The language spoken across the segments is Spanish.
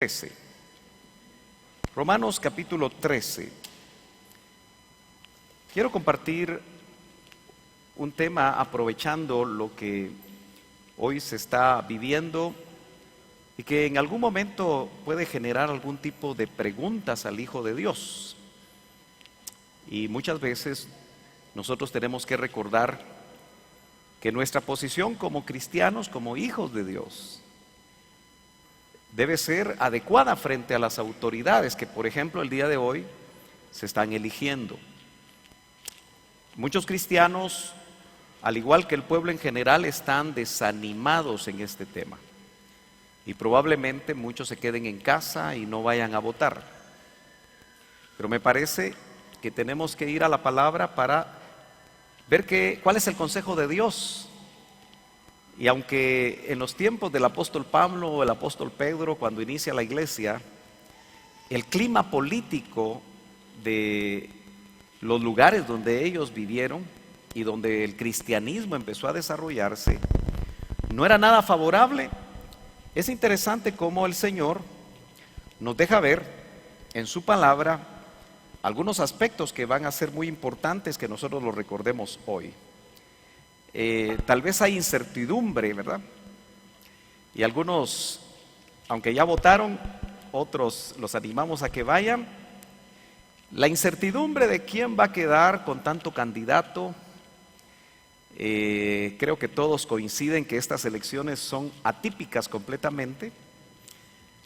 13. Romanos capítulo 13. Quiero compartir un tema aprovechando lo que hoy se está viviendo y que en algún momento puede generar algún tipo de preguntas al Hijo de Dios. Y muchas veces nosotros tenemos que recordar que nuestra posición como cristianos, como hijos de Dios, debe ser adecuada frente a las autoridades que, por ejemplo, el día de hoy se están eligiendo. Muchos cristianos, al igual que el pueblo en general, están desanimados en este tema. Y probablemente muchos se queden en casa y no vayan a votar. Pero me parece que tenemos que ir a la palabra para ver cuál es el consejo de Dios. Y aunque en los tiempos del apóstol Pablo o el apóstol Pedro, cuando inicia la iglesia, el clima político de los lugares donde ellos vivieron y donde el cristianismo empezó a desarrollarse, no era nada favorable. Es interesante cómo el Señor nos deja ver en su palabra algunos aspectos que van a ser muy importantes que nosotros los recordemos hoy. Tal vez hay incertidumbre, ¿verdad? Y algunos, aunque ya votaron, otros los animamos a que vayan. La incertidumbre de quién va a quedar con tanto candidato. Creo que todos coinciden que estas elecciones son atípicas completamente.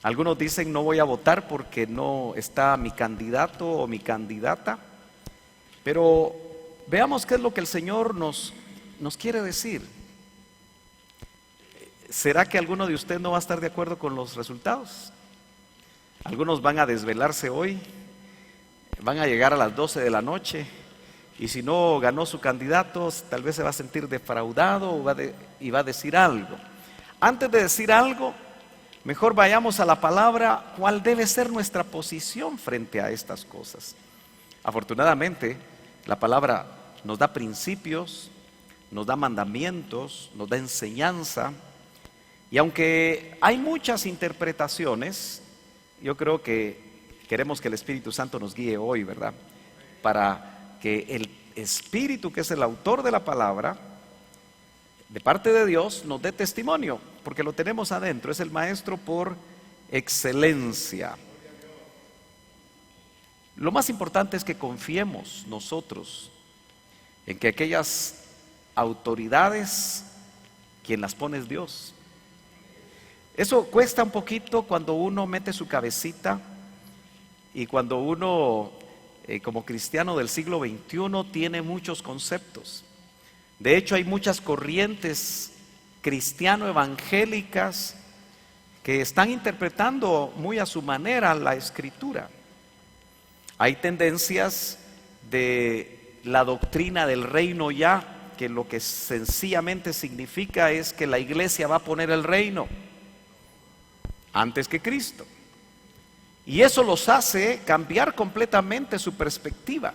Algunos dicen no voy a votar porque no está mi candidato o mi candidata. Pero veamos qué es lo que el Señor nos quiere decir. ¿Será que alguno de ustedes no va a estar de acuerdo con los resultados? Algunos van a desvelarse hoy, van a llegar a las 12 de la noche y si no ganó su candidato, tal vez se va a sentir defraudado y va a decir algo. Antes de decir algo, mejor vayamos a la palabra, cuál debe ser nuestra posición frente a estas cosas. Afortunadamente, la palabra nos da principios, nos da mandamientos, nos da enseñanza, y aunque hay muchas interpretaciones, yo creo que queremos que el Espíritu Santo nos guíe hoy, ¿verdad? Para que el Espíritu, que es el autor de la palabra, de parte de Dios, nos dé testimonio, porque lo tenemos adentro, es el maestro por excelencia. Lo más importante es que confiemos nosotros en que aquellas autoridades, quien las pone es Dios. Eso cuesta un poquito cuando uno mete su cabecita y cuando uno, como cristiano del siglo XXI, tiene muchos conceptos. De hecho, hay muchas corrientes cristiano-evangélicas que están interpretando muy a su manera la Escritura. Hay tendencias de la doctrina del reino ya, que lo que sencillamente significa es que la iglesia va a poner el reino antes que Cristo. Y eso los hace cambiar completamente su perspectiva.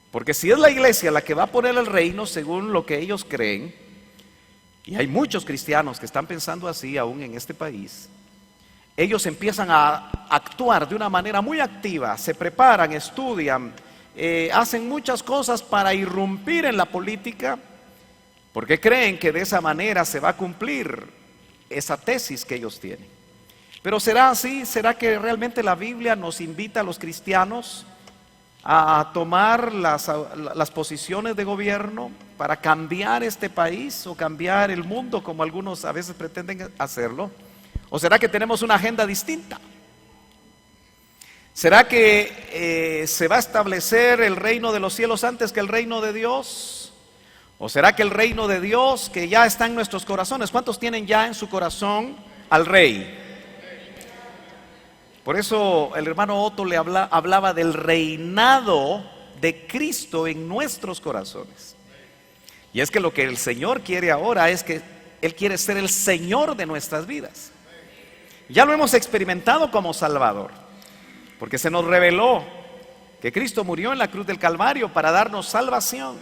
Porque si es la iglesia la que va a poner el reino según lo que ellos creen, y hay muchos cristianos que están pensando así aún en este país, ellos empiezan a actuar de una manera muy activa, se preparan, estudian, hacen muchas cosas para irrumpir en la política, porque creen que de esa manera se va a cumplir esa tesis que ellos tienen. Pero ¿será así? ¿Será que realmente la Biblia nos invita a los cristianos a tomar las posiciones de gobierno para cambiar este país o cambiar el mundo como algunos a veces pretenden hacerlo? ¿O será que tenemos una agenda distinta? ¿Será que se va a establecer el reino de los cielos antes que el reino de Dios? ¿O será que el reino de Dios que ya está en nuestros corazones? ¿Cuántos tienen ya en su corazón al Rey? Por eso el hermano Otto le hablaba del reinado de Cristo en nuestros corazones. Y es que lo que el Señor quiere ahora es que Él quiere ser el Señor de nuestras vidas. Ya lo hemos experimentado como Salvador, porque se nos reveló que Cristo murió en la cruz del Calvario para darnos salvación.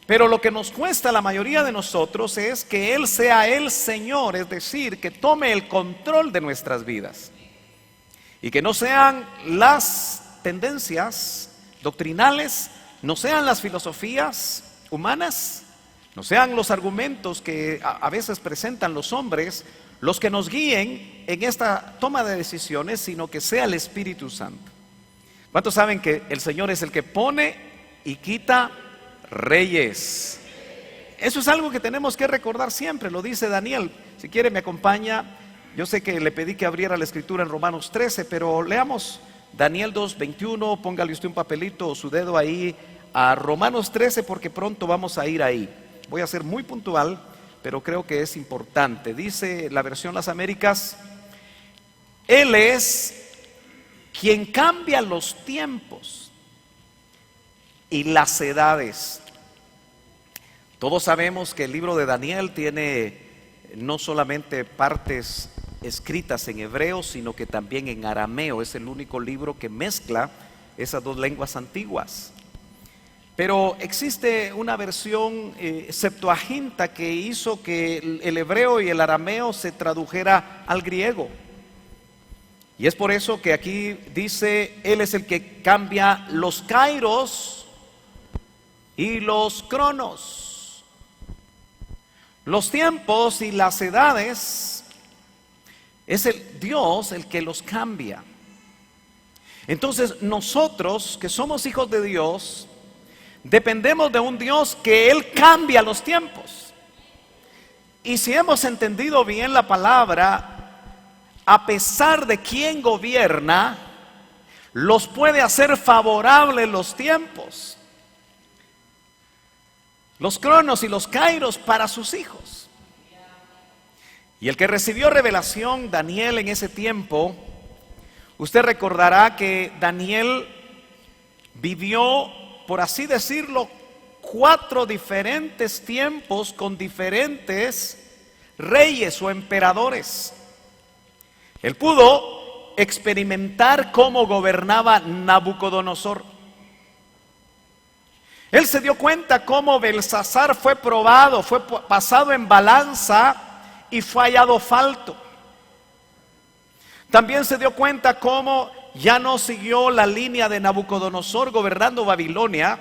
Pero lo que nos cuesta a la mayoría de nosotros es que Él sea el Señor, es decir, que tome el control de nuestras vidas. Y que no sean las tendencias doctrinales, no sean las filosofías humanas, no sean los argumentos que a veces presentan los hombres los que nos guíen en esta toma de decisiones, sino que sea el Espíritu Santo. ¿Cuántos saben que el Señor es el que pone y quita reyes? Eso es algo que tenemos que recordar siempre, lo dice Daniel. Si quiere me acompaña. Yo sé que le pedí que abriera la escritura en Romanos 13, pero leamos Daniel 2:21, póngale usted un papelito o su dedo ahí a Romanos 13 porque pronto vamos a ir ahí. Voy a ser muy puntual, pero creo que es importante. Dice la versión Las Américas: Él es quien cambia los tiempos y las edades. Todos sabemos que el libro de Daniel tiene no solamente partes escritas en hebreo, sino que también en arameo. Es el único libro que mezcla esas dos lenguas antiguas. Pero existe una versión Septuaginta que hizo que el hebreo y el arameo se tradujera al griego. Y es por eso que aquí dice: Él es el que cambia los kairos y los cronos. Los tiempos y las edades es el Dios el que los cambia. Entonces nosotros que somos hijos de Dios dependemos de un Dios que Él cambia los tiempos. Y si hemos entendido bien la palabra, a pesar de quien gobierna, los puede hacer favorables los tiempos, los cronos y los kairos para sus hijos. Y el que recibió revelación, Daniel, en ese tiempo, usted recordará que Daniel vivió, por así decirlo, 4 diferentes tiempos con diferentes reyes o emperadores. Él pudo experimentar cómo gobernaba Nabucodonosor. Él se dio cuenta cómo Belsasar fue probado, fue pasado en balanza y fue hallado falto. También se dio cuenta cómo ya no siguió la línea de Nabucodonosor gobernando Babilonia,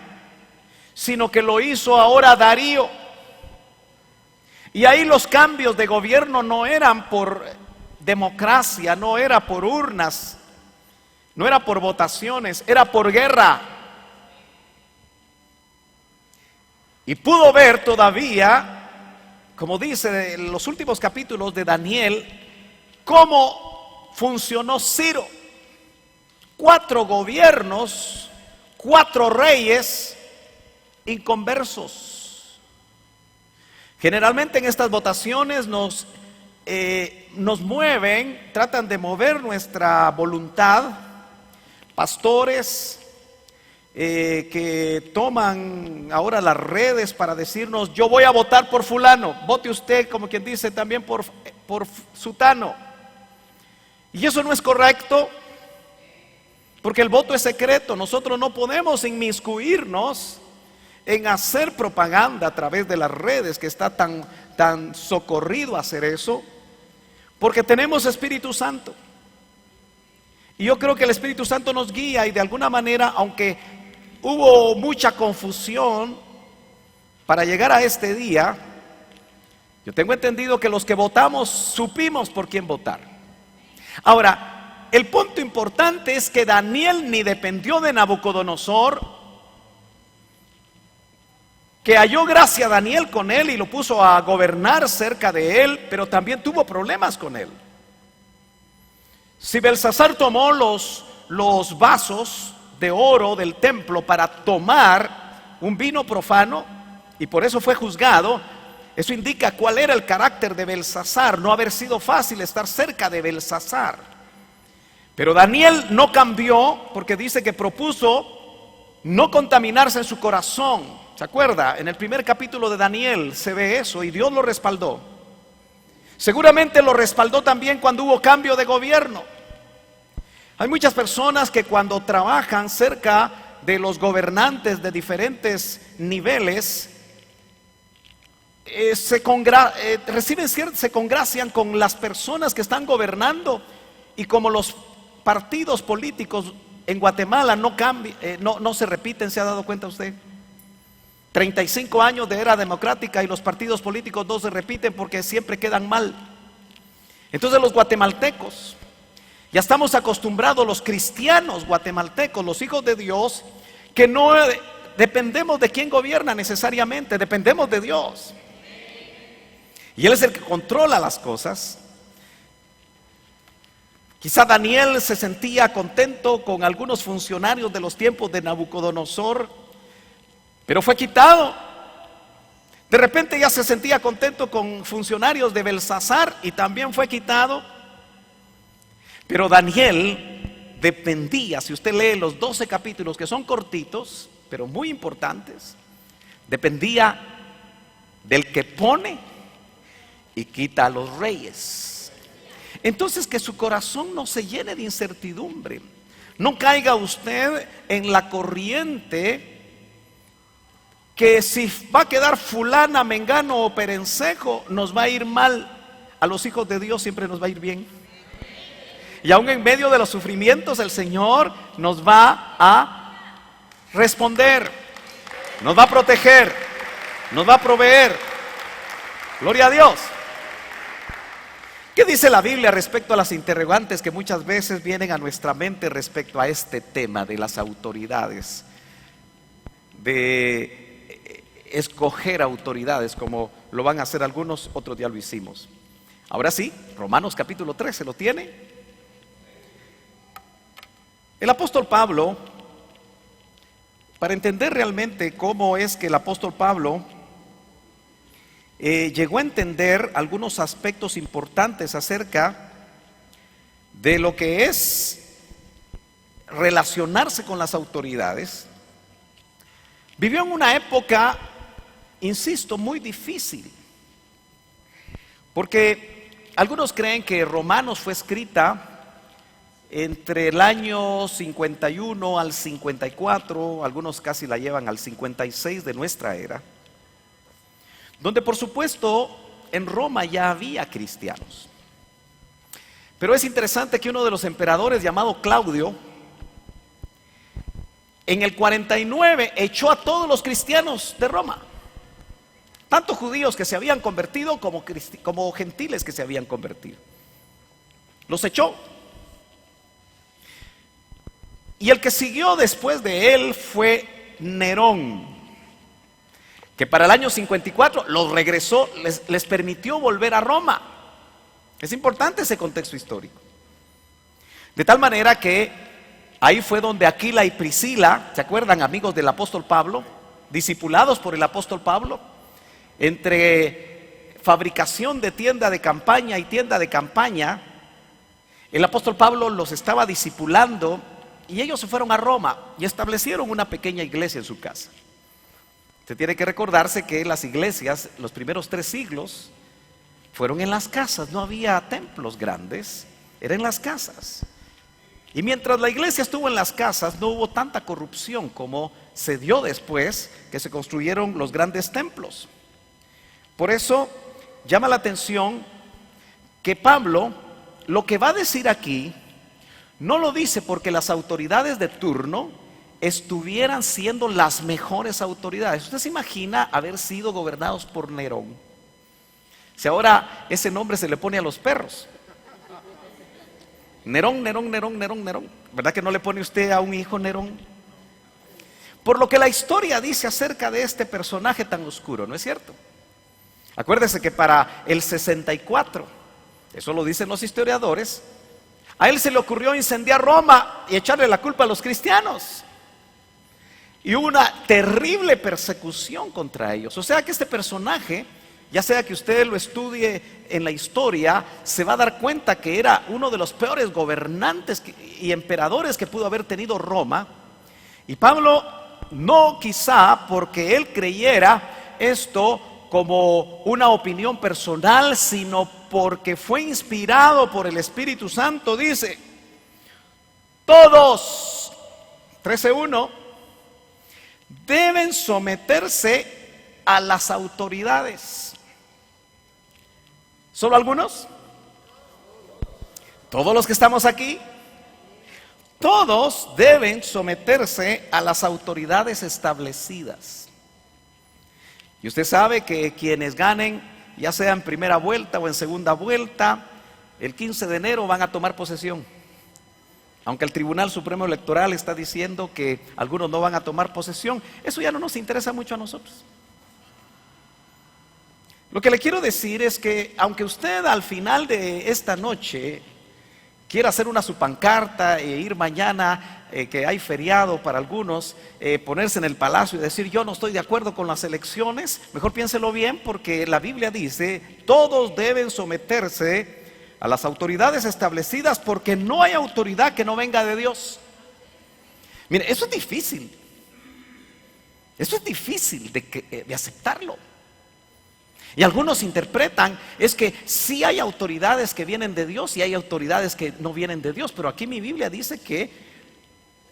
sino que lo hizo ahora Darío. Y ahí los cambios de gobierno no eran por democracia, no era por urnas, no era por votaciones, era por guerra. Y pudo ver todavía, como dice en los últimos capítulos de Daniel, cómo funcionó Ciro. 4 gobiernos, 4 reyes inconversos. Generalmente en estas votaciones nos mueven, tratan de mover nuestra voluntad, pastores que toman ahora las redes para decirnos: yo voy a votar por fulano, vote usted, como quien dice, también por sutano. Y eso no es correcto, porque el voto es secreto. Nosotros no podemos inmiscuirnos en hacer propaganda a través de las redes, que está tan socorrido hacer eso, porque tenemos Espíritu Santo. Y yo creo que el Espíritu Santo nos guía, y de alguna manera, aunque hubo mucha confusión para llegar a este día, yo tengo entendido que los que votamos supimos por quién votar. Ahora, el punto importante es que Daniel ni dependió de Nabucodonosor, que halló gracia a Daniel con él y lo puso a gobernar cerca de él, pero también tuvo problemas con él. Si Belsasar tomó los vasos de oro del templo para tomar un vino profano, y por eso fue juzgado, eso indica cuál era el carácter de Belsasar. No haber sido fácil estar cerca de Belsasar. Pero Daniel no cambió, porque dice que propuso no contaminarse en su corazón. ¿Se acuerda? En el primer capítulo de Daniel se ve eso, y Dios lo respaldó. Seguramente lo respaldó también cuando hubo cambio de gobierno. Hay muchas personas que cuando trabajan cerca de los gobernantes de diferentes niveles, se congracian con las personas que están gobernando, y como los partidos políticos en Guatemala no se repiten, ¿se ha dado cuenta usted? 35 años de era democrática y los partidos políticos no se repiten porque siempre quedan mal. Entonces los guatemaltecos, ya estamos acostumbrados, los cristianos guatemaltecos, los hijos de Dios, que no dependemos de quién gobierna necesariamente, dependemos de Dios. Y Él es el que controla las cosas. Quizá Daniel se sentía contento con algunos funcionarios de los tiempos de Nabucodonosor, pero fue quitado. De repente ya se sentía contento con funcionarios de Belsasar y también fue quitado. Pero Daniel dependía, si usted lee los 12 capítulos, que son cortitos, pero muy importantes, dependía del que pone y quita a los reyes. Entonces, que su corazón no se llene de incertidumbre. No caiga usted en la corriente que si va a quedar fulana, mengano o perencejo, nos va a ir mal. A los hijos de Dios siempre nos va a ir bien. Y aún en medio de los sufrimientos, el Señor nos va a responder, nos va a proteger, nos va a proveer. Gloria a Dios. ¿Qué dice la Biblia respecto a las interrogantes que muchas veces vienen a nuestra mente respecto a este tema de las autoridades? De escoger autoridades, como lo van a hacer algunos, otro día lo hicimos. Ahora sí, Romanos capítulo 13, ¿lo tiene? El apóstol Pablo, para entender realmente cómo es que el apóstol Pablo llegó a entender algunos aspectos importantes acerca de lo que es relacionarse con las autoridades, vivió en una época, insisto, muy difícil, porque algunos creen que Romanos fue escrita entre el año 51 al 54, algunos casi la llevan al 56 de nuestra era, donde por supuesto en Roma ya había cristianos. Pero es interesante que uno de los emperadores, llamado Claudio, en el 49 echó a todos los cristianos de Roma, tanto judíos que se habían convertido como gentiles que se habían convertido. Los echó. Y el que siguió después de él fue Nerón, que para el año 54 los regresó, les permitió volver a Roma. Es importante ese contexto histórico. De tal manera que ahí fue donde Aquila y Priscila, ¿se acuerdan, amigos del apóstol Pablo? Discipulados por el apóstol Pablo, entre fabricación de tienda de campaña y tienda de campaña, el apóstol Pablo los estaba discipulando y ellos se fueron a Roma y establecieron una pequeña iglesia en su casa. Usted tiene que recordarse que las iglesias, los primeros 3 siglos, fueron en las casas, no había templos grandes, eran en las casas. Y mientras la iglesia estuvo en las casas, no hubo tanta corrupción como se dio después que se construyeron los grandes templos. Por eso llama la atención que Pablo lo que va a decir aquí no lo dice porque las autoridades de turno estuvieran siendo las mejores autoridades. ¿Usted se imagina haber sido gobernados por Nerón? Si ahora ese nombre se le pone a los perros, Nerón, Nerón, Nerón, Nerón, Nerón, ¿verdad que no le pone usted a un hijo Nerón? Por lo que la historia dice acerca de este personaje tan oscuro, ¿no es cierto? Acuérdese que para el 64, eso lo dicen los historiadores, a él se le ocurrió incendiar Roma y echarle la culpa a los cristianos. Y hubo una terrible persecución contra ellos. O sea que este personaje, ya sea que usted lo estudie en la historia, se va a dar cuenta que era uno de los peores gobernantes y emperadores que pudo haber tenido Roma. Y Pablo, no quizá porque él creyera esto como una opinión personal, sino porque fue inspirado por el Espíritu Santo, dice: todos, 13:1, deben someterse a las autoridades. ¿Solo algunos? Todos los que estamos aquí, todos deben someterse a las autoridades establecidas. Y usted sabe que quienes ganen, ya sea en primera vuelta o en segunda vuelta, el 15 de enero van a tomar posesión. Aunque el Tribunal Supremo Electoral está diciendo que algunos no van a tomar posesión, eso ya no nos interesa mucho a nosotros. Lo que le quiero decir es que aunque usted al final de esta noche quiera hacer una su pancarta e ir mañana, que hay feriado para algunos, ponerse en el palacio y decir yo no estoy de acuerdo con las elecciones, mejor piénselo bien, porque la Biblia dice todos deben someterse a las autoridades establecidas, porque no hay autoridad que no venga de Dios. Mire, eso es difícil. Eso es difícil de aceptarlo. Y algunos interpretan es que sí hay autoridades que vienen de Dios y hay autoridades que no vienen de Dios, pero aquí mi Biblia dice que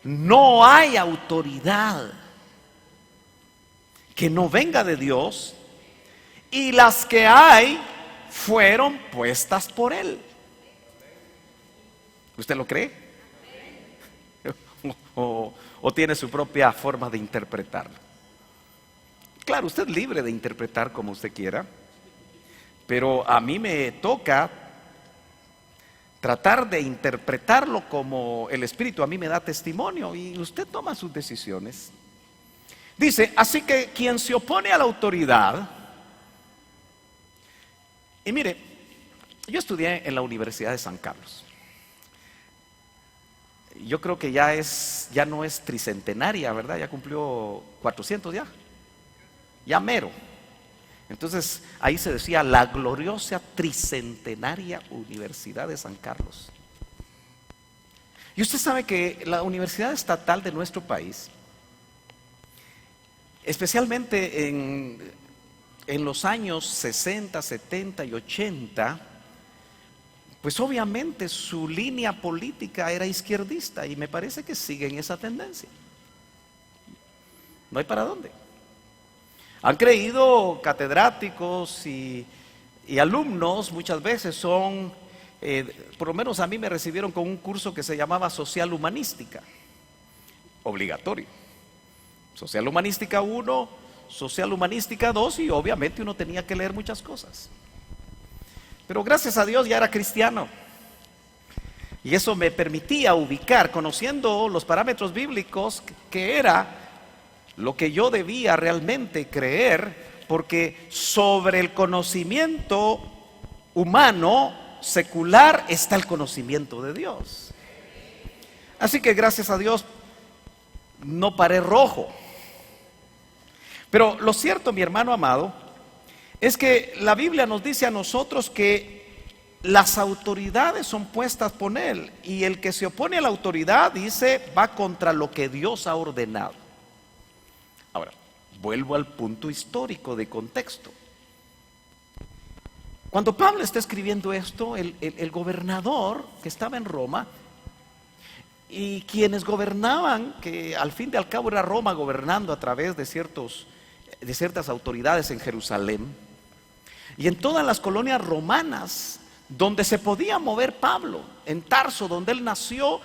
no hay autoridad que no venga de Dios, y las que hay fueron puestas por Él. ¿Usted lo cree? ¿O tiene su propia forma de interpretarlo? Claro, usted es libre de interpretar como usted quiera, pero a mí me toca tratar de interpretarlo como el Espíritu a mí me da testimonio, y usted toma sus decisiones. Dice, así que quien se opone a la autoridad. Y mire, yo estudié en la Universidad de San Carlos. Yo creo que ya no es tricentenaria, ¿verdad? Ya cumplió 400 ya mero. Entonces ahí se decía la gloriosa tricentenaria Universidad de San Carlos. Y usted sabe que la universidad estatal de nuestro país, especialmente en los años 60, 70 y 80, pues obviamente su línea política era izquierdista, y me parece que siguen esa tendencia. No hay para dónde. Han creído catedráticos y alumnos, muchas veces son, por lo menos a mí me recibieron con un curso que se llamaba Social Humanística, obligatorio. Social Humanística 1, Social Humanística 2, y obviamente uno tenía que leer muchas cosas. Pero gracias a Dios ya era cristiano, y eso me permitía ubicar, conociendo los parámetros bíblicos, que era lo que yo debía realmente creer, porque sobre el conocimiento humano secular está el conocimiento de Dios. Así que gracias a Dios no paré rojo. Pero lo cierto, mi hermano amado, es que la Biblia nos dice a nosotros que las autoridades son puestas por Él, y el que se opone a la autoridad, dice, va contra lo que Dios ha ordenado. Ahora, vuelvo al punto histórico de contexto. Cuando Pablo está escribiendo esto, el gobernador que estaba en Roma, y quienes gobernaban, que al fin y al cabo era Roma gobernando a través de ciertas autoridades en Jerusalén, y en todas las colonias romanas donde se podía mover Pablo, en Tarso, donde él nació,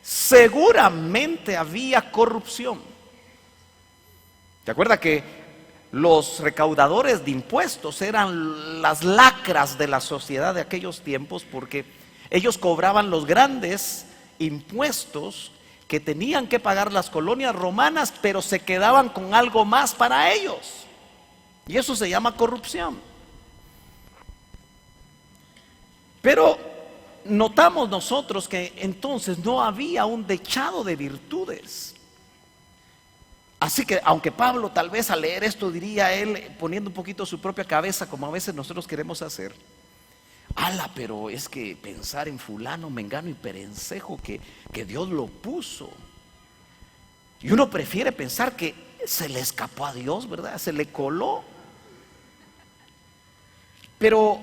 seguramente había corrupción. ¿Te acuerdas que los recaudadores de impuestos eran las lacras de la sociedad de aquellos tiempos? Porque ellos cobraban los grandes impuestos que tenían que pagar las colonias romanas, pero se quedaban con algo más para ellos, y eso se llama corrupción. Pero notamos nosotros que entonces no había un dechado de virtudes. Así que aunque Pablo tal vez al leer esto diría él, poniendo un poquito su propia cabeza, como a veces nosotros queremos hacer, pero es que pensar en fulano, mengano y perencejo que Dios lo puso, y uno prefiere pensar que se le escapó a Dios, ¿verdad? Se le coló. Pero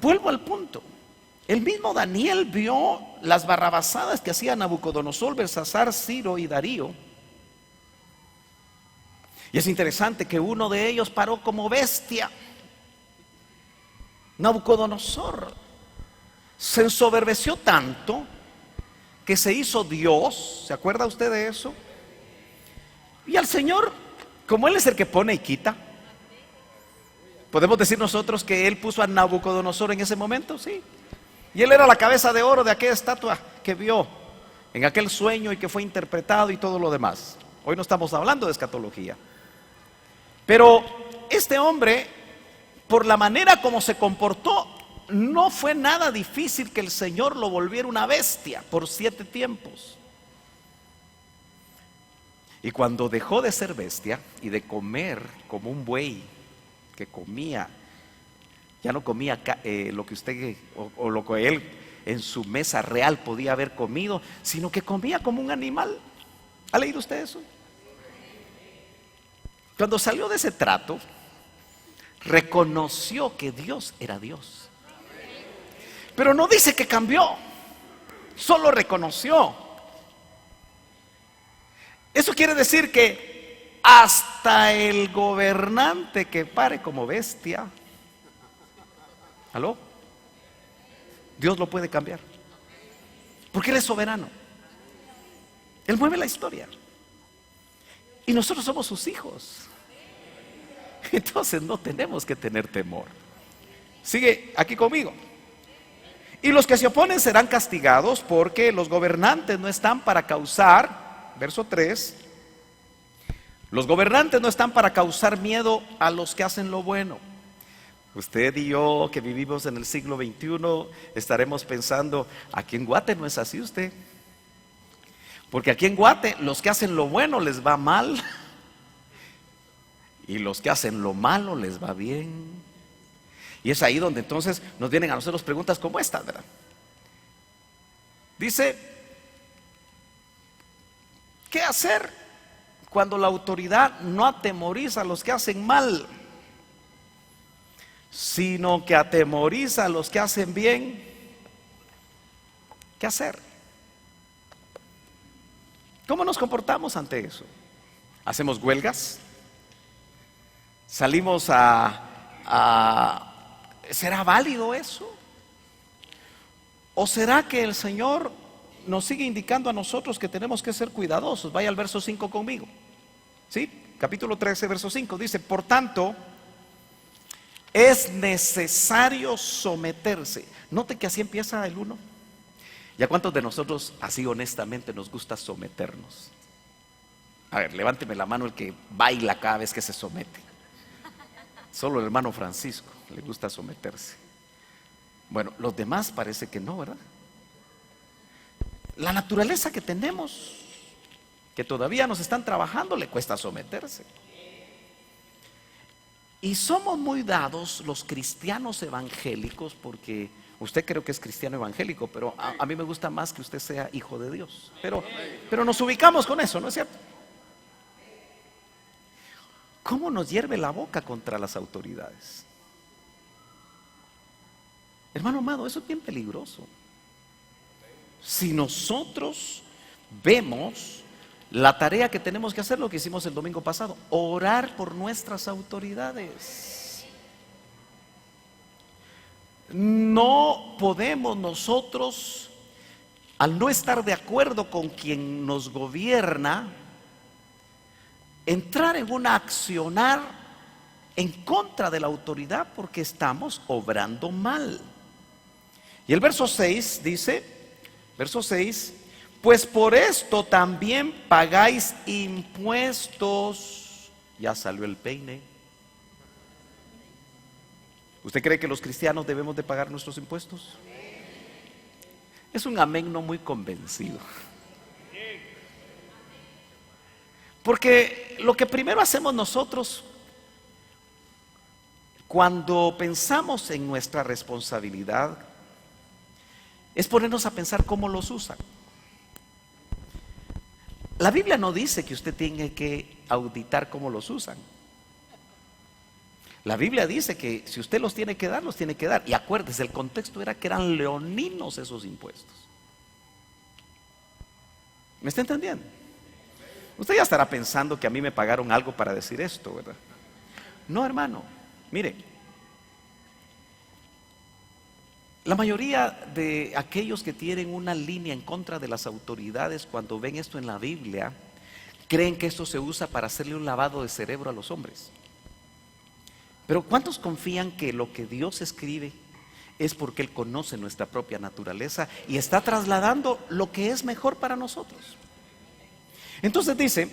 vuelvo al punto. El mismo Daniel vio las barrabasadas que hacían Nabucodonosor, Belsasar, Ciro y Darío. Y es interesante que uno de ellos paró como bestia. Nabucodonosor se ensoberbeció tanto que se hizo Dios. ¿Se acuerda usted de eso? Y al Señor, como Él es el que pone y quita, ¿podemos decir nosotros que Él puso a Nabucodonosor en ese momento? Sí. Y Él era la cabeza de oro de aquella estatua que vio en aquel sueño y que fue interpretado y todo lo demás. Hoy no estamos hablando de escatología. Pero este hombre, por la manera como se comportó, no fue nada difícil que el Señor lo volviera una bestia por 7 tiempos. Y cuando dejó de ser bestia y de comer como un buey que comía, ya no comía lo que usted o lo que él en su mesa real podía haber comido, sino que comía como un animal. ¿Ha leído usted eso? Cuando salió de ese trato, reconoció que Dios era Dios. Pero no dice que cambió, solo reconoció. Eso quiere decir que hasta el gobernante que pare como bestia, ¿aló? Dios lo puede cambiar, porque Él es soberano. Él mueve la historia. Y nosotros somos sus hijos. Entonces no tenemos que tener temor. Sigue aquí conmigo. Y los que se oponen serán castigados, porque los gobernantes no están para causar, verso 3, los gobernantes no están para causar miedo a los que hacen lo bueno. Usted y yo, que vivimos en el siglo XXI, estaremos pensando, aquí en Guate no es así usted. Porque aquí en Guate los que hacen lo bueno les va mal y los que hacen lo malo les va bien. Y es ahí donde entonces nos vienen a nosotros preguntas como estas, ¿verdad? Dice, ¿qué hacer cuando la autoridad no atemoriza a los que hacen mal, sino que atemoriza a los que hacen bien? ¿Qué hacer? ¿Cómo nos comportamos ante eso? ¿Hacemos huelgas? ¿Salimos ¿Será válido eso? ¿O será que el Señor nos sigue indicando a nosotros que tenemos que ser cuidadosos? Vaya al verso 5 conmigo. ¿Sí? Capítulo 13, verso 5. Dice, por tanto, es necesario someterse. Note que así empieza el 1. ¿Y a cuántos de nosotros así honestamente nos gusta someternos? A ver, levánteme la mano el que baila cada vez que se somete. Solo el hermano Francisco le gusta someterse. Bueno, los demás parece que no, ¿verdad? La naturaleza que tenemos, que todavía nos están trabajando, le cuesta someterse. Y somos muy dados los cristianos evangélicos, porque usted creo que es cristiano evangélico, pero a mí me gusta más que usted sea hijo de Dios. Pero nos ubicamos con eso, ¿no es cierto? ¿Cómo nos hierve la boca contra las autoridades? Hermano amado, eso es bien peligroso. Si nosotros vemos la tarea que tenemos que hacer, lo que hicimos el domingo pasado, orar por nuestras autoridades. No podemos nosotros, al no estar de acuerdo con quien nos gobierna, entrar en un accionar en contra de la autoridad, porque estamos obrando mal. Y el verso 6 dice, verso 6, pues por esto también pagáis impuestos. Ya salió el peine. ¿Usted cree que los cristianos debemos de pagar nuestros impuestos? Es un amén no muy convencido. Porque lo que primero hacemos nosotros cuando pensamos en nuestra responsabilidad es ponernos a pensar cómo los usan. La Biblia no dice que usted tiene que auditar cómo los usan. La Biblia dice que si usted los tiene que dar, los tiene que dar. Y acuérdese, el contexto era que eran leoninos esos impuestos. ¿Me está entendiendo? Usted ya estará pensando que a mí me pagaron algo para decir esto, ¿verdad? No, hermano, mire, la mayoría de aquellos que tienen una línea en contra de las autoridades, cuando ven esto en la Biblia, creen que esto se usa para hacerle un lavado de cerebro a los hombres. Pero ¿cuántos confían que lo que Dios escribe es porque Él conoce nuestra propia naturaleza y está trasladando lo que es mejor para nosotros? Entonces dice,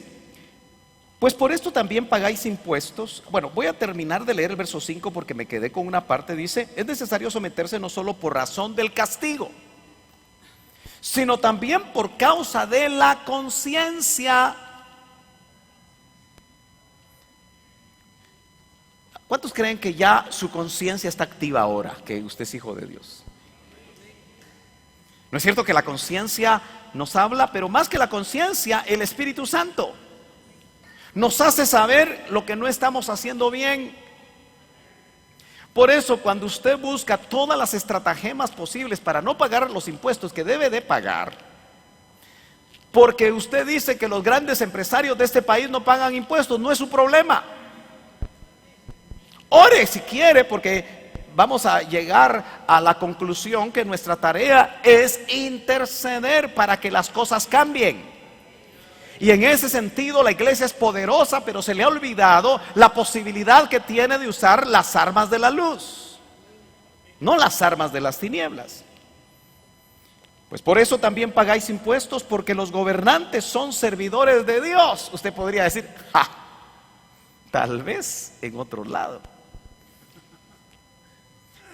pues por esto también pagáis impuestos. Bueno, voy a terminar de leer el verso 5 porque me quedé con una parte. Dice, es necesario someterse no solo por razón del castigo, sino también por causa de la conciencia. ¿Cuántos creen que ya su conciencia está activa ahora que usted es hijo de Dios? ¿No es cierto que la conciencia nos habla? Pero más que la conciencia, el Espíritu Santo nos hace saber lo que no estamos haciendo bien. Por eso, cuando usted busca todas las estratagemas posibles para no pagar los impuestos que debe de pagar, porque usted dice que los grandes empresarios de este país no pagan impuestos, no es su problema. Ore si quiere, porque vamos a llegar a la conclusión que nuestra tarea es interceder para que las cosas cambien. Y en ese sentido la iglesia es poderosa, pero se le ha olvidado la posibilidad que tiene de usar las armas de la luz, no las armas de las tinieblas. Pues por eso también pagáis impuestos, porque los gobernantes son servidores de Dios. Usted podría decir, ¡ja! Tal vez en otro lado.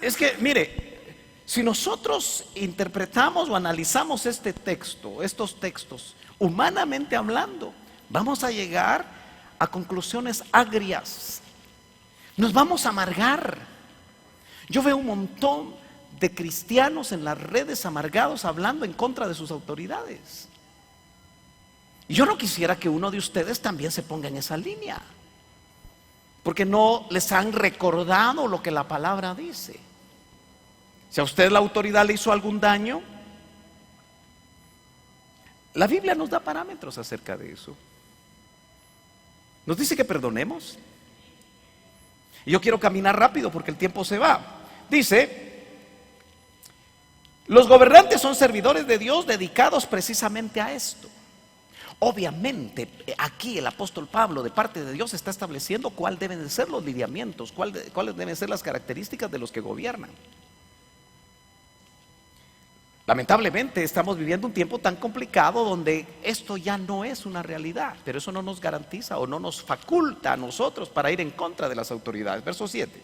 Es que, mire, si nosotros interpretamos o analizamos este texto, estos textos, humanamente hablando, vamos a llegar a conclusiones agrias. Nos vamos a amargar. Yo veo un montón de cristianos en las redes amargados hablando en contra de sus autoridades. Y yo no quisiera que uno de ustedes también se ponga en esa línea, porque no les han recordado lo que la palabra dice. Si a usted la autoridad le hizo algún daño, la Biblia nos da parámetros acerca de eso. Nos dice que perdonemos. Y yo quiero caminar rápido porque el tiempo se va. Dice, los gobernantes son servidores de Dios dedicados precisamente a esto. Obviamente, aquí el apóstol Pablo, de parte de Dios, está estableciendo cuáles deben de ser los lineamientos, cuáles deben ser las características de los que gobiernan. Lamentablemente estamos viviendo un tiempo tan complicado donde esto ya no es una realidad, pero eso no nos garantiza o no nos faculta a nosotros para ir en contra de las autoridades. Verso 7.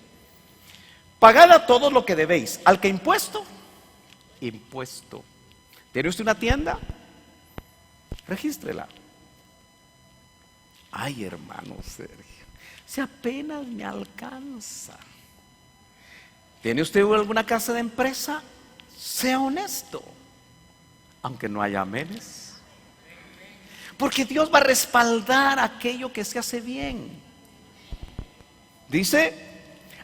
Pagad a todos lo que debéis. Al que impuesto, impuesto. ¿Tiene usted una tienda? Regístrela. Ay, hermano Sergio, si apenas me alcanza. ¿Tiene usted alguna casa de empresa? Sea honesto, aunque no haya amenes, porque Dios va a respaldar aquello que se hace bien. Dice,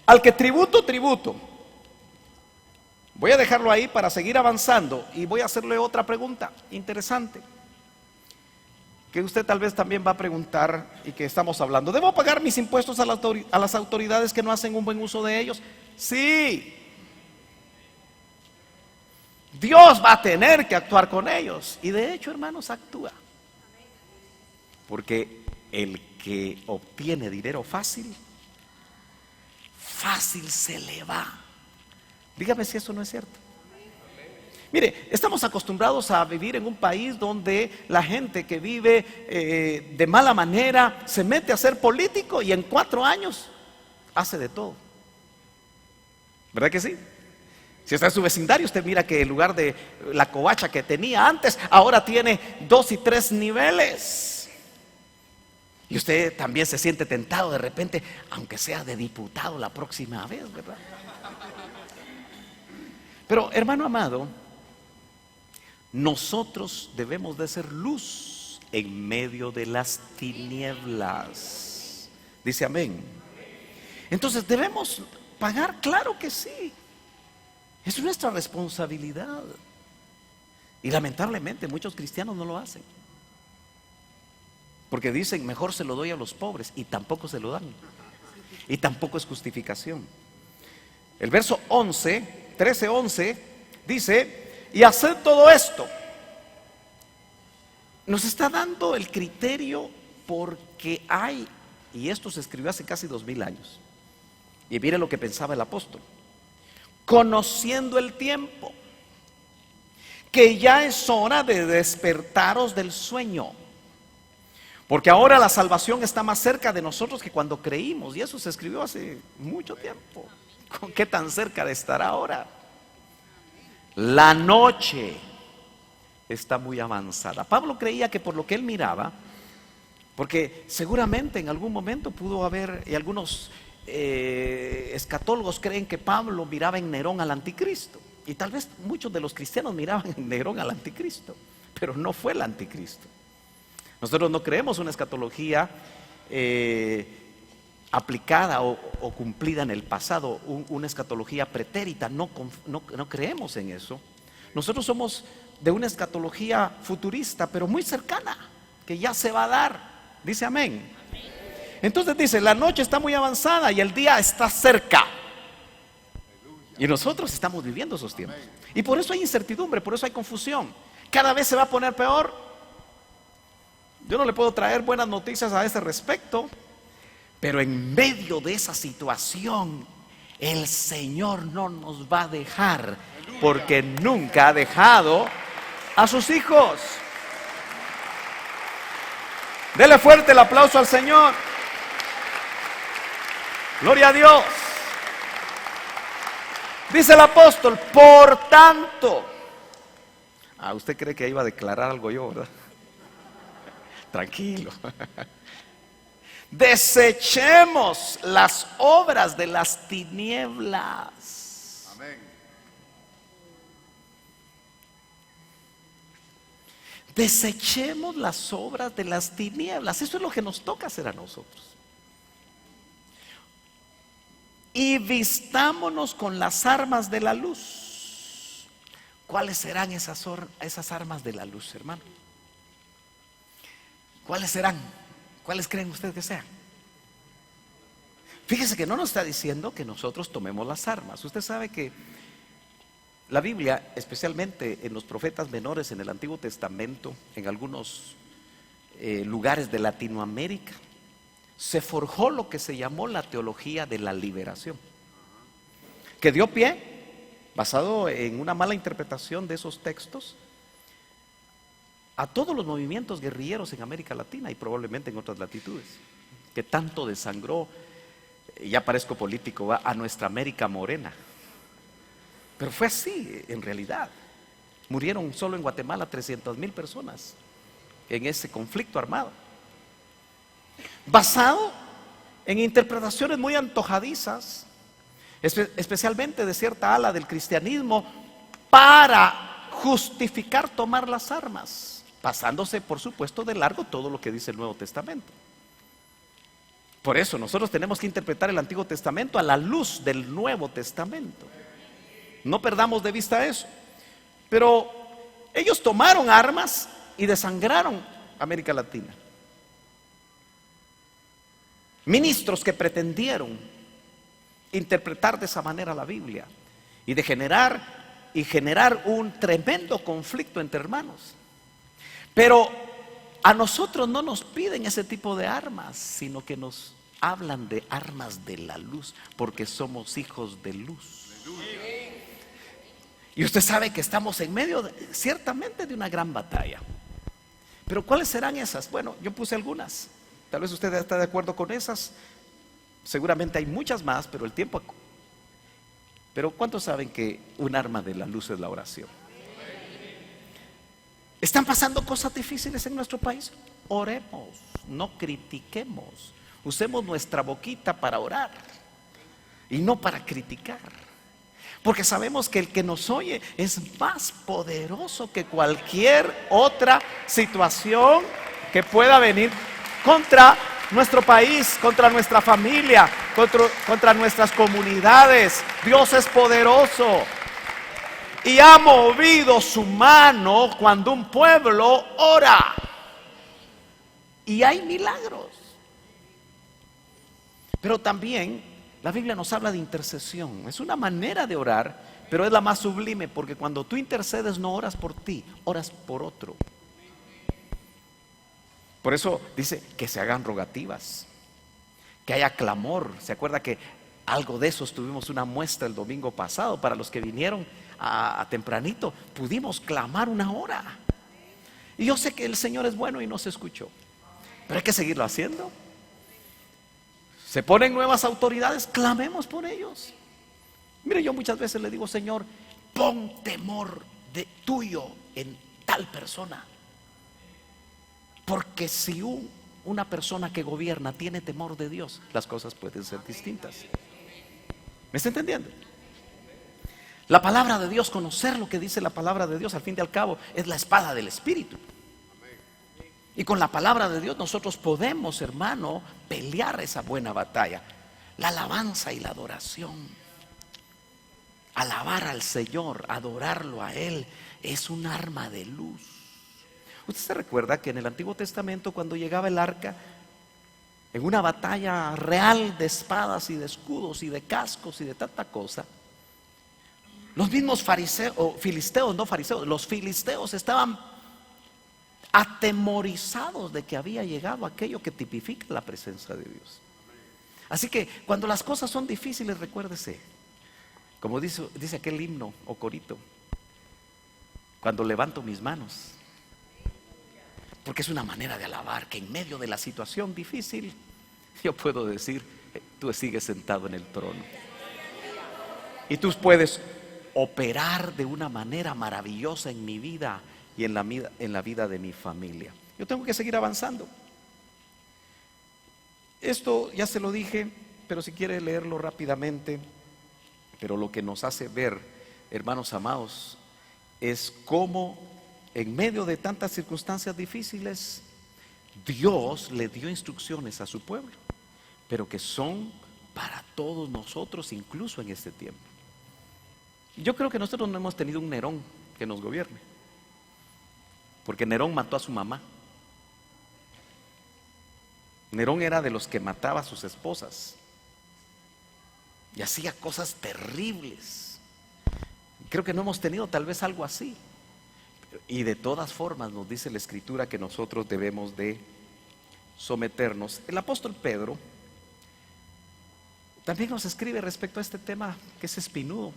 al que tributo, tributo. Voy a dejarlo ahí para seguir avanzando y voy a hacerle otra pregunta interesante, que usted tal vez también va a preguntar y que estamos hablando. ¿Debo pagar mis impuestos a las autoridades que no hacen un buen uso de ellos? Sí. Dios va a tener que actuar con ellos. Y de hecho, hermanos, actúa. Porque el que obtiene dinero fácil, fácil se le va. Dígame si eso no es cierto. Mire, estamos acostumbrados a vivir en un país donde la gente que vive de mala manera se mete a ser político y en 4 años hace de todo. ¿Verdad que sí? Si está en su vecindario, usted mira que en lugar de la covacha que tenía antes, ahora tiene 2 y 3 niveles. Y usted también se siente tentado de repente, aunque sea de diputado la próxima vez, ¿verdad? Pero, hermano amado, nosotros debemos de ser luz en medio de las tinieblas. Dice amén. Entonces, ¿debemos pagar? Claro que sí. Es nuestra responsabilidad. Y lamentablemente muchos cristianos no lo hacen. Porque dicen, mejor se lo doy a los pobres, y tampoco se lo dan. Y tampoco es justificación. El verso 13:11 dice, y haced todo esto. Nos está dando el criterio porque hay, y esto se escribió hace casi 2000 años. Y mire lo que pensaba el apóstol. Conociendo el tiempo, que ya es hora de despertaros del sueño. Porque ahora la salvación está más cerca de nosotros que cuando creímos. Y eso se escribió hace mucho tiempo. ¿Con qué tan cerca de estar ahora? La noche está muy avanzada. Pablo creía que por lo que él miraba, porque seguramente en algún momento pudo haber, y algunos escatólogos creen que Pablo miraba en Nerón al anticristo. Y tal vez muchos de los cristianos miraban en Nerón al anticristo, pero no fue el anticristo. Nosotros no creemos una escatología aplicada o cumplida en el pasado, una escatología pretérita, no creemos en eso. Nosotros somos de una escatología futurista, pero muy cercana, que ya se va a dar. Dice amén. Entonces dice, la noche está muy avanzada y el día está cerca. Y nosotros estamos viviendo esos tiempos. Y por eso hay incertidumbre, por eso hay confusión. Cada vez se va a poner peor. Yo no le puedo traer buenas noticias a ese respecto, pero en medio de esa situación, el Señor no nos va a dejar, porque nunca ha dejado a sus hijos. Dele fuerte el aplauso al Señor. Gloria a Dios. Dice el apóstol, por tanto. Usted cree que iba a declarar algo yo, ¿verdad? Tranquilo. Desechemos las obras de las tinieblas. Amén. Desechemos las obras de las tinieblas. Eso es lo que nos toca hacer a nosotros. Y vistámonos con las armas de la luz. ¿Cuáles serán esas armas de la luz, hermano? ¿Cuáles serán? ¿Cuáles creen ustedes que sean? Fíjese que no nos está diciendo que nosotros tomemos las armas. Usted sabe que la Biblia, especialmente en los profetas menores en el Antiguo Testamento, en algunos lugares de Latinoamérica, se forjó lo que se llamó la teología de la liberación, que dio pie, basado en una mala interpretación de esos textos, a todos los movimientos guerrilleros en América Latina y probablemente en otras latitudes, que tanto desangró, ya parezco político, a nuestra América morena. Pero fue así en realidad. Murieron solo en Guatemala 300,000 personas en ese conflicto armado, basado en interpretaciones muy antojadizas, especialmente de cierta ala del cristianismo, para justificar tomar las armas, pasándose por supuesto de largo todo lo que dice el Nuevo Testamento. Por eso nosotros tenemos que interpretar el Antiguo Testamento a la luz del Nuevo Testamento. No perdamos de vista eso. Pero ellos tomaron armas y desangraron América Latina. Ministros que pretendieron interpretar de esa manera la Biblia y generar un tremendo conflicto entre hermanos. Pero a nosotros no nos piden ese tipo de armas, sino que nos hablan de armas de la luz, porque somos hijos de luz. Y usted sabe que estamos en medio ciertamente de una gran batalla. Pero ¿cuáles serán esas? Bueno, yo puse algunas. Tal vez usted está de acuerdo con esas. Seguramente hay muchas más, pero el tiempo. Pero ¿cuántos saben que un arma de la luz es la oración? ¿Están pasando cosas difíciles en nuestro país? Oremos, no critiquemos. Usemos nuestra boquita para orar y no para criticar. Porque sabemos que el que nos oye es más poderoso que cualquier otra situación que pueda venir contra nuestro país, contra nuestra familia, contra nuestras comunidades. Dios es poderoso y ha movido su mano cuando un pueblo ora. Y hay milagros. Pero también la Biblia nos habla de intercesión. Es una manera de orar, pero es la más sublime, porque cuando tú intercedes no oras por ti, oras por otro. Por eso dice que se hagan rogativas, que haya clamor. ¿Se acuerda que algo de eso tuvimos una muestra el domingo pasado? Para los que vinieron a tempranito, pudimos clamar una hora. Y yo sé que el Señor es bueno y nos escuchó, pero hay que seguirlo haciendo. Se ponen nuevas autoridades, clamemos por ellos. Mire, yo muchas veces le digo: Señor, pon temor de tuyo en tal persona. Porque si una persona que gobierna tiene temor de Dios, las cosas pueden ser distintas. ¿Me está entendiendo? La palabra de Dios, conocer lo que dice la palabra de Dios, al fin y al cabo, es la espada del Espíritu. Y con la palabra de Dios nosotros podemos, hermano, pelear esa buena batalla. La alabanza y la adoración. Alabar al Señor, adorarlo a Él, es un arma de luz. Usted se recuerda que en el Antiguo Testamento, cuando llegaba el arca, en una batalla real de espadas y de escudos y de cascos y de tanta cosa, los mismos los filisteos estaban atemorizados de que había llegado aquello que tipifica la presencia de Dios. Así que cuando las cosas son difíciles, recuérdese, como dice aquel himno o corito: cuando levanto mis manos. Porque es una manera de alabar, que en medio de la situación difícil yo puedo decir: tú sigues sentado en el trono. Y tú puedes operar de una manera maravillosa en mi vida y en la vida de mi familia. Yo tengo que seguir avanzando. Esto ya se lo dije, pero si quiere leerlo rápidamente. Pero lo que nos hace ver, hermanos amados, es cómo en medio de tantas circunstancias difíciles, Dios le dio instrucciones a su pueblo, pero que son para todos nosotros, incluso en este tiempo. Yo creo que nosotros no hemos tenido un Nerón que nos gobierne, porque Nerón mató a su mamá. Nerón era de los que mataba a sus esposas y hacía cosas terribles. Creo que no hemos tenido tal vez algo así. Y de todas formas nos dice la Escritura que nosotros debemos de someternos. El apóstol Pedro también nos escribe respecto a este tema que es espinudo.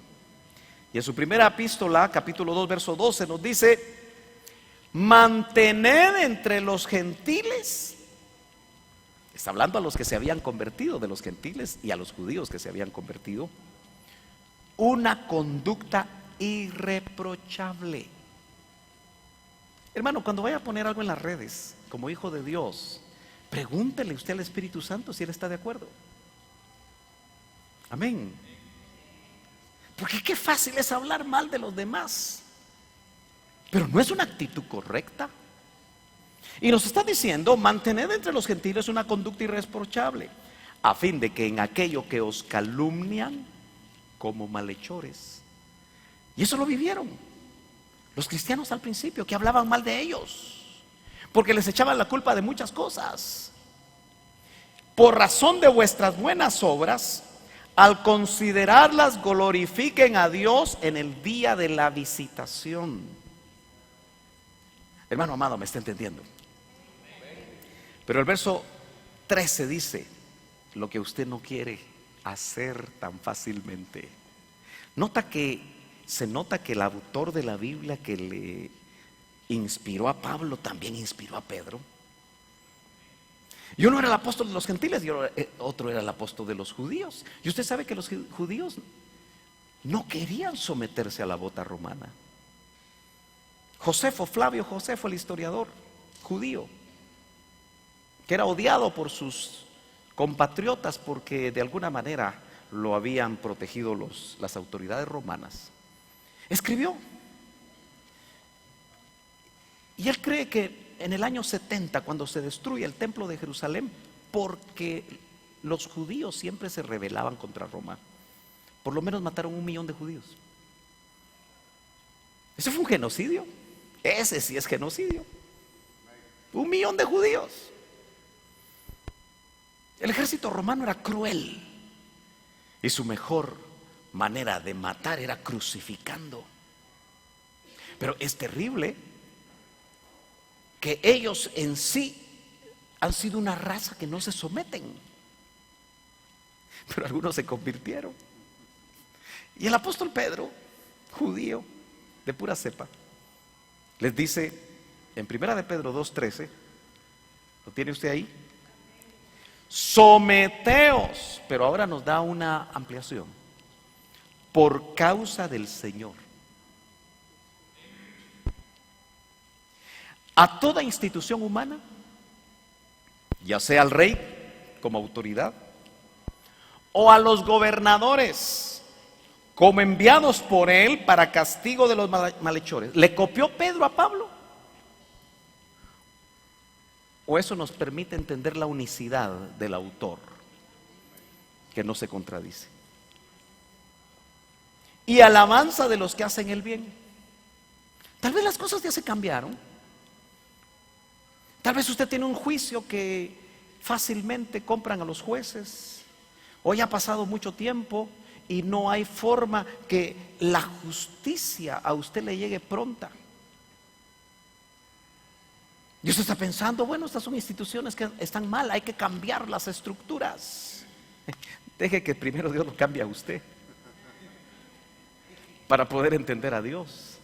Y en su primera epístola, capítulo 2, verso 12, nos dice: mantened entre los gentiles. Está hablando a los que se habían convertido, de los gentiles, y a los judíos que se habían convertido, una conducta irreprochable. Hermano, cuando vaya a poner algo en las redes como hijo de Dios, pregúntele usted al Espíritu Santo si Él está de acuerdo. Amén. Porque qué fácil es hablar mal de los demás, pero no es una actitud correcta. Y nos está diciendo: mantened entre los gentiles una conducta irreprochable, a fin de que en aquello que os calumnian como malhechores. Y eso lo vivieron los cristianos al principio, que hablaban mal de ellos, porque les echaban la culpa de muchas cosas. Por razón de vuestras buenas obras, al considerarlas, glorifiquen a Dios en el día de la visitación. Hermano amado, ¿me está entendiendo? Pero el verso 13 dice lo que usted no quiere hacer tan fácilmente. Se nota que el autor de la Biblia que le inspiró a Pablo también inspiró a Pedro. Y uno era el apóstol de los gentiles y otro era el apóstol de los judíos. Y usted sabe que los judíos no querían someterse a la bota romana. Flavio Josefo, el historiador judío, que era odiado por sus compatriotas porque de alguna manera lo habían protegido las autoridades romanas, escribió. Y él cree que en el año 70, cuando se destruye el templo de Jerusalén, porque los judíos siempre se rebelaban contra Roma, por lo menos mataron 1 millón de judíos. ¿Eso fue un genocidio? Ese sí es genocidio. 1 millón de judíos. El ejército romano era cruel y su mejor manera de matar era crucificando. Pero es terrible que ellos en sí han sido una raza que no se someten, pero algunos se convirtieron. Y el apóstol Pedro, judío de pura cepa, les dice en 1 de Pedro 2:13, ¿lo tiene usted ahí? Someteos, pero ahora nos da una ampliación, por causa del Señor, a toda institución humana, ya sea al rey como autoridad, o a los gobernadores como enviados por él para castigo de los malhechores. ¿Le copió Pedro a Pablo? ¿O eso nos permite entender la unicidad del autor, que no se contradice? Y alabanza de los que hacen el bien. Tal vez las cosas ya se cambiaron. Tal vez usted tiene un juicio que fácilmente compran a los jueces. Hoy ha pasado mucho tiempo y no hay forma que la justicia a usted le llegue pronta. Y usted está pensando, bueno, estas son instituciones que están mal, hay que cambiar las estructuras. Deje que primero Dios lo cambie a usted para poder entender a Dios.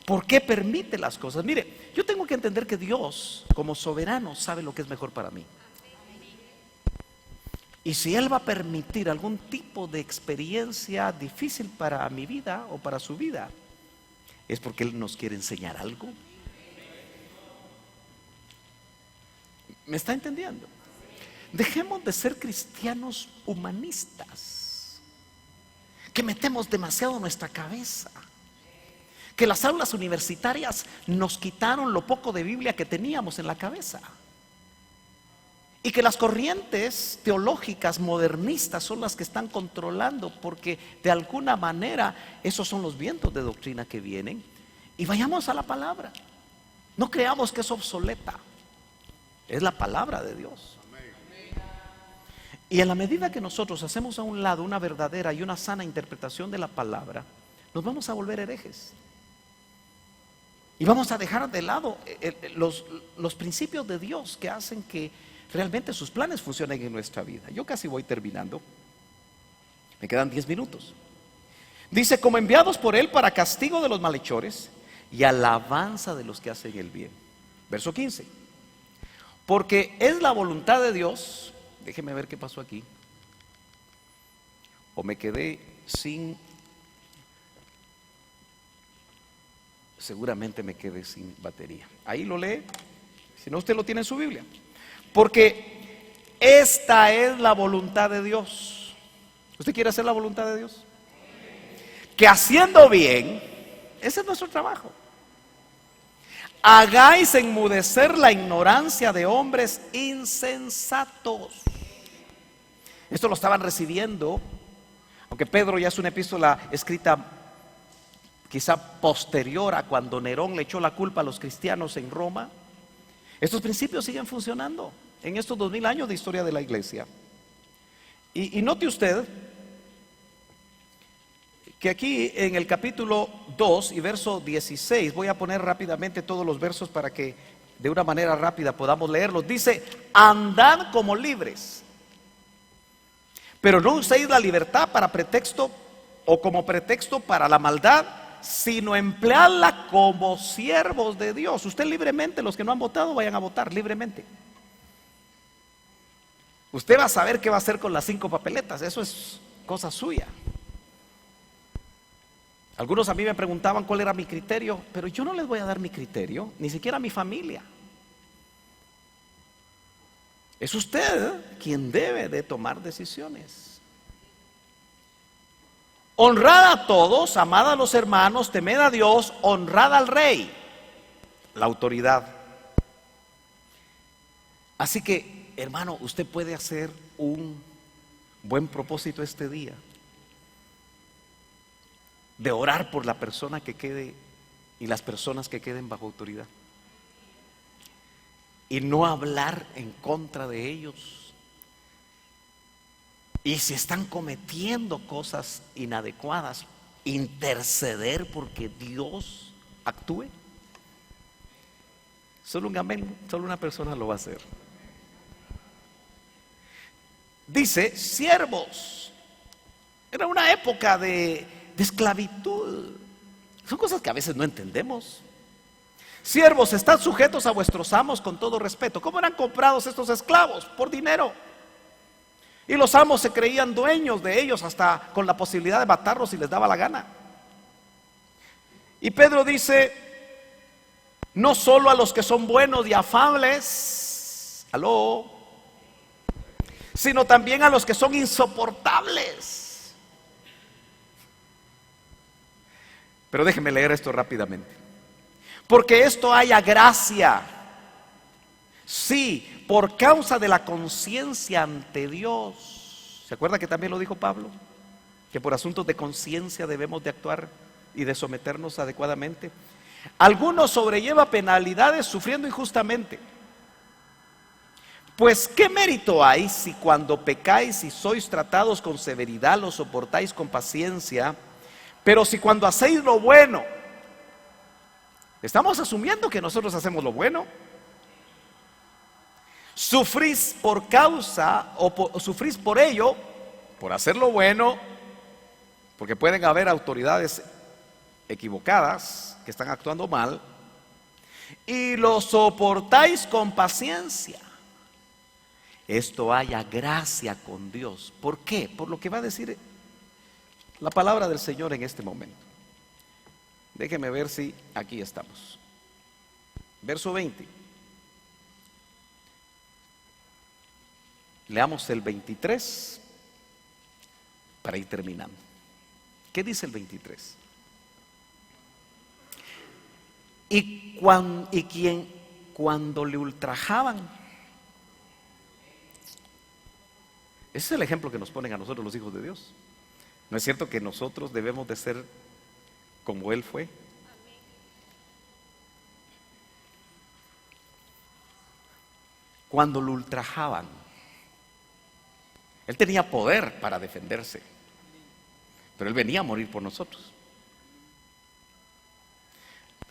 ¿Por qué permite las cosas? Mire, yo tengo que entender que Dios, como soberano, sabe lo que es mejor para mí. Y si Él va a permitir algún tipo de experiencia difícil para mi vida o para su vida, es porque Él nos quiere enseñar algo. ¿Me está entendiendo? Dejemos de ser cristianos humanistas, que metemos demasiado en nuestra cabeza, que las aulas universitarias nos quitaron lo poco de Biblia que teníamos en la cabeza, y que las corrientes teológicas modernistas son las que están controlando, porque de alguna manera esos son los vientos de doctrina que vienen. Y vayamos a la palabra. No creamos que es obsoleta, es la palabra de Dios. Y en la medida que nosotros hacemos a un lado una verdadera y una sana interpretación de la palabra, nos vamos a volver herejes. Y vamos a dejar de lado los principios de Dios que hacen que realmente sus planes funcionen en nuestra vida. Yo casi voy terminando. Me quedan 10 minutos. Dice, como enviados por Él para castigo de los malhechores y alabanza de los que hacen el bien. Verso 15. Porque es la voluntad de Dios. Déjeme ver qué pasó aquí. O me quedé sin... Seguramente me quedé sin batería. Ahí lo lee. Si no, usted lo tiene en su Biblia. Porque esta es la voluntad de Dios. ¿Usted quiere hacer la voluntad de Dios? Que haciendo bien, ese es nuestro trabajo, hagáis enmudecer la ignorancia de hombres insensatos. Esto lo estaban recibiendo, aunque Pedro ya es una epístola escrita quizá posterior a cuando Nerón le echó la culpa a los cristianos en Roma. Estos principios siguen funcionando en estos 2000 años de historia de la iglesia. Y note usted que aquí en el capítulo 2 y verso 16, voy a poner rápidamente todos los versos para que de una manera rápida podamos leerlos. Dice, andad como libres, pero no uséis la libertad para pretexto o como pretexto para la maldad, sino empleadla como siervos de Dios. Usted libremente, los que no han votado, vayan a votar libremente. Usted va a saber qué va a hacer con las 5 papeletas, eso es cosa suya. Algunos a mí me preguntaban cuál era mi criterio, pero yo no les voy a dar mi criterio, ni siquiera a mi familia. Es usted quien debe de tomar decisiones. Honrad a todos, amad a los hermanos, temed a Dios, honrad al rey, la autoridad. Así que, hermano, usted puede hacer un buen propósito este día de orar por la persona que quede y las personas que queden bajo autoridad, y no hablar en contra de ellos, Y si están cometiendo cosas inadecuadas, interceder porque Dios actúe. Solo un amén, solo una persona lo va a hacer. Dice, siervos. Era una época de esclavitud. Son cosas que a veces no entendemos. Siervos, estad sujetos a vuestros amos con todo respeto. ¿Cómo eran comprados estos esclavos? Por dinero. Y los amos se creían dueños de ellos, hasta con la posibilidad de matarlos si les daba la gana. Y Pedro dice, no solo a los que son buenos y afables, sino también a los que son insoportables. Pero déjenme leer esto rápidamente. Porque esto haya gracia, sí, por causa de la conciencia ante Dios. ¿Se acuerda que también lo dijo Pablo? Que por asuntos de conciencia debemos de actuar y de someternos adecuadamente. Algunos sobrelleva penalidades sufriendo injustamente. Pues ¿qué mérito hay si cuando pecáis y sois tratados con severidad lo soportáis con paciencia? Pero si cuando hacéis lo bueno, estamos asumiendo que nosotros hacemos lo bueno, sufrís por causa o sufrís por ello, por hacer lo bueno, porque pueden haber autoridades equivocadas que están actuando mal, y lo soportáis con paciencia. Esto haya gracia con Dios. ¿Por qué? Por lo que va a decir la palabra del Señor en este momento. Déjeme ver si aquí estamos. Verso 20. Leamos el 23 para ir terminando. ¿Qué dice el 23? Y cuando le ultrajaban. Ese es el ejemplo que nos ponen a nosotros los hijos de Dios. ¿No es cierto que nosotros debemos de ser como Él fue? Cuando lo ultrajaban, Él tenía poder para defenderse, pero Él venía a morir por nosotros.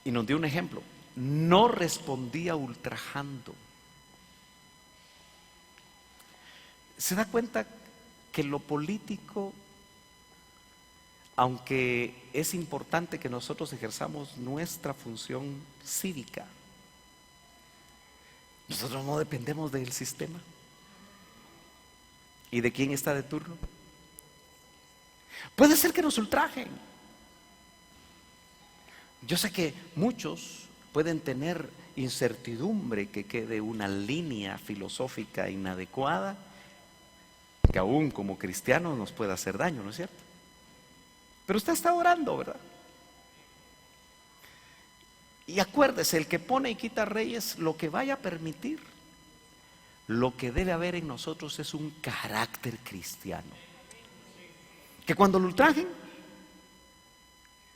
Y nos dio un ejemplo. No respondía ultrajando. ¿Se da cuenta que lo político, aunque es importante que nosotros ejerzamos nuestra función cívica, nosotros no dependemos del sistema? ¿Y de quién está de turno? Puede ser que nos ultrajen. Yo sé que muchos pueden tener incertidumbre que quede una línea filosófica inadecuada que aún como cristianos nos puede hacer daño, ¿no es cierto? Pero usted está orando, ¿verdad? Y acuérdese, el que pone y quita reyes, lo que vaya a permitir, lo que debe haber en nosotros es un carácter cristiano. Que cuando lo ultrajen,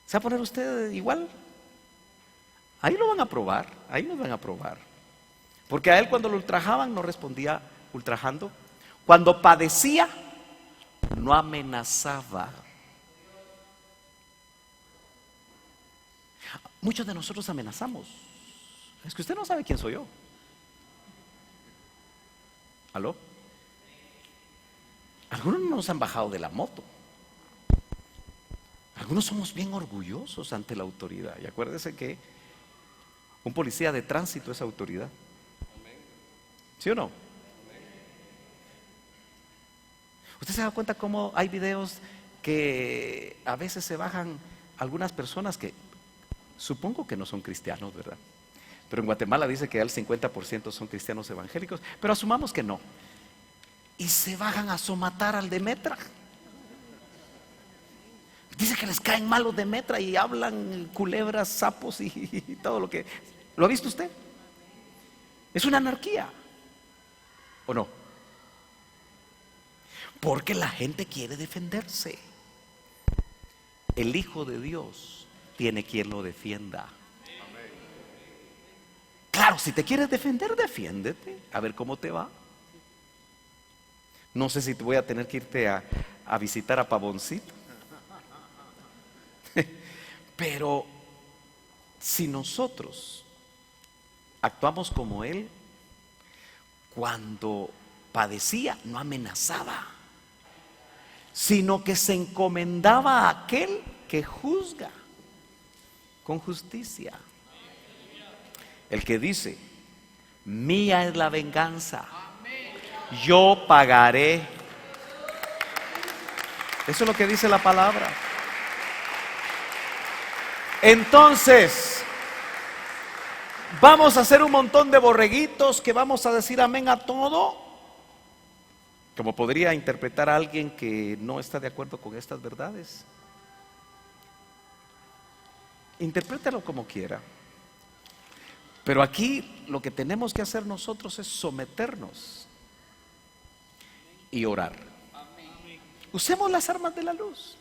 ¿se va a poner usted igual? Ahí lo van a probar, ahí nos van a probar. Porque a él cuando lo ultrajaban no respondía ultrajando. Cuando padecía, no amenazaba. Muchos de nosotros amenazamos. Es que usted no sabe quién soy yo. ¿Aló? Algunos no nos han bajado de la moto. Algunos somos bien orgullosos ante la autoridad. Y acuérdese que un policía de tránsito es autoridad. ¿Sí o no? ¿Usted se da cuenta cómo hay videos que a veces se bajan algunas personas que supongo que no son cristianos, ¿verdad? Pero en Guatemala dice que el 50% son cristianos evangélicos, pero asumamos que no. Y se bajan a somatar al de Metra. Dice que les caen malos de Metra y hablan culebras, sapos y todo lo que... ¿Lo ha visto usted? Es una anarquía, ¿o no? Porque la gente quiere defenderse. El Hijo de Dios tiene quien lo defienda. Claro, si te quieres defender, defiéndete. A ver cómo te va. No sé si te voy a tener que irte a visitar a Pavoncito. Pero si nosotros actuamos como Él, cuando padecía no amenazaba, sino que se encomendaba a aquel que juzga con justicia. El que dice: mía es la venganza, yo pagaré. Eso es lo que dice la palabra. Entonces, vamos a hacer un montón de borreguitos que vamos a decir amén a todo, como podría interpretar a alguien que no está de acuerdo con estas verdades. Interprétalo como quiera. Pero aquí lo que tenemos que hacer nosotros es someternos y orar. Usemos las armas de la luz.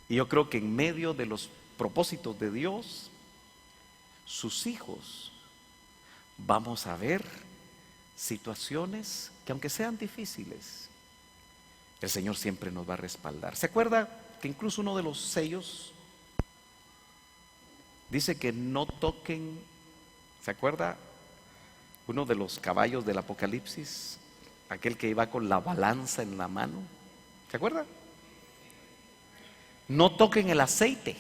Y yo creo que en medio de los propósitos de Dios, sus hijos, vamos a ver situaciones que, aunque sean difíciles, el Señor siempre nos va a respaldar. ¿Se acuerda que incluso uno de los sellos dice que no toquen? ¿Se acuerda? Uno de los caballos del Apocalipsis, aquel que iba con la balanza en la mano. ¿Se acuerda? No toquen el aceite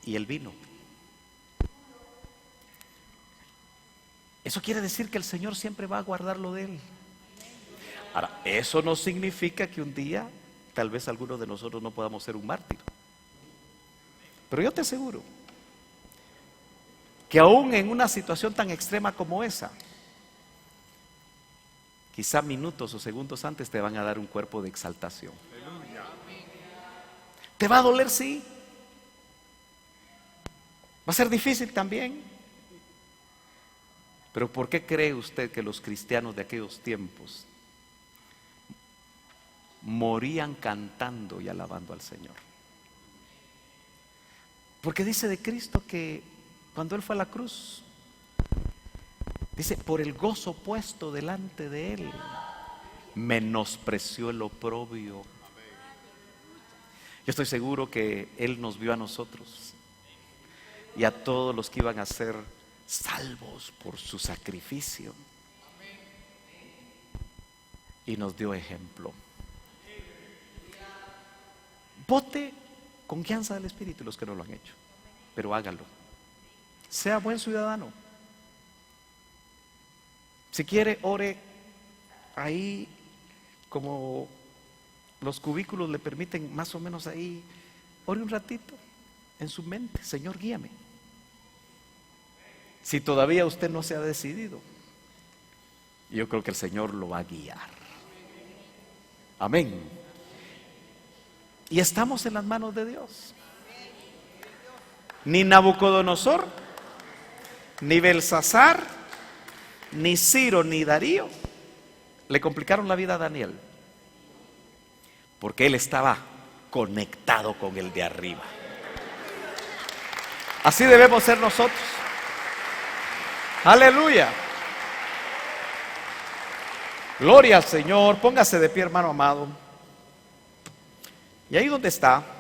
y el vino. Eso quiere decir que el Señor siempre va a guardar lo de Él. Ahora, eso no significa que un día tal vez alguno de nosotros no podamos ser un mártir. Pero yo te aseguro que aún en una situación tan extrema como esa, quizá minutos o segundos antes te van a dar un cuerpo de exaltación. ¿Te va a doler? Sí. ¿Va a ser difícil también? Pero ¿por qué cree usted que los cristianos de aquellos tiempos morían cantando y alabando al Señor? Porque dice de Cristo que cuando Él fue a la cruz, dice: por el gozo puesto delante de Él, menospreció el oprobio. Yo estoy seguro que Él nos vio a nosotros y a todos los que iban a ser salvos por su sacrificio, y nos dio ejemplo. Vote confianza del Espíritu los que no lo han hecho, pero hágalo. Sea buen ciudadano. Si quiere, ore ahí como los cubículos le permiten, más o menos ahí. Ore un ratito en su mente: Señor, guíame. Si todavía usted no se ha decidido, yo creo que el Señor lo va a guiar. Amén. Y estamos en las manos de Dios. Ni Nabucodonosor, ni Belsasar, ni Ciro, ni Darío le complicaron la vida a Daniel, porque él estaba conectado con el de arriba. Así debemos ser nosotros. Aleluya. Gloria al Señor. Póngase de pie, hermano amado. Y ahí donde está,